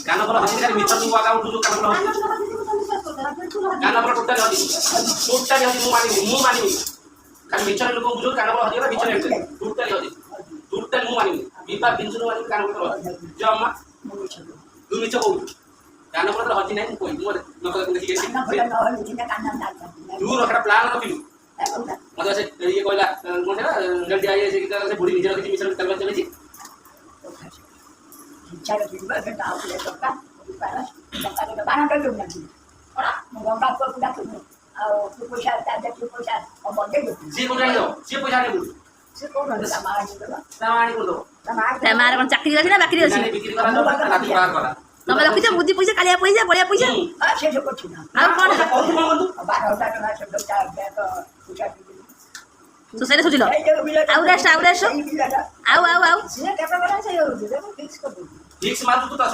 କାନ ଭଲ ହଜି ଖାଲି ମିଛ ତୁ ଆକା ଉଠୁଛୁ କାନ ଭଲ ହଜି କାନ ଭଲ ଟୋଟାଲି ହଜି ମୁଁ ମାନିବି ଖାଲି ମିଛରେ ଲୋକ ବୁଝୁ କାନ ଭଲ ହଜିଗଲା ମିଛରେ ଟୋଟାଲି ହଜି ଟୋଟାଲି ମୁଁ ମାନିବି ବିବା ବିଞ୍ଚୁରୁ ମାନିବି କାନ ଭଲ ହଜି ଜମା ତୁ ମିଛ କହୁଛୁ କାନ ଭଲ ହଜି ନାହିଁ ମୁଁ କହିବି ମୋର ଲୋକ ଦେଖିକି ତୁ ରଖା ପ୍ଲାନ୍ ରଖିଲୁ ମତେ ସେ ଇଏ କହିଲା କ'ଣ ସେଟା ଜଲ୍ଦି ଆଇଏ ସେ ବୁଢ଼ୀ ନିଜର କିଛି ମିଛରେ ତାଙ୍କ ଚାଲିଛି ସିଏ କୋଉଠି ଆଣିବ ସିଏ ପଇସା ଆଣିବ ତା ଆଣି କରିଦେବ ତା ମାର କ'ଣ ଚାକିରି ଅଛି ନା ବାକିରି ଅଛି ବିକ୍ରି କଲା ରାତି ବାହାର କଲା ତମେ ରଖିଛ ବୁଦ୍ଧି ପଇସା କାଳିଆ ପଇସା ବଳିଆ ପଇସା ଆଉ କ'ଣ ତୁ ସେଇଟା ଶୁଝିଲ ଆଉ ରେଷ୍ଟ ଆଉ ଫିକ୍ସ ମାରୁଛୁ ତୁ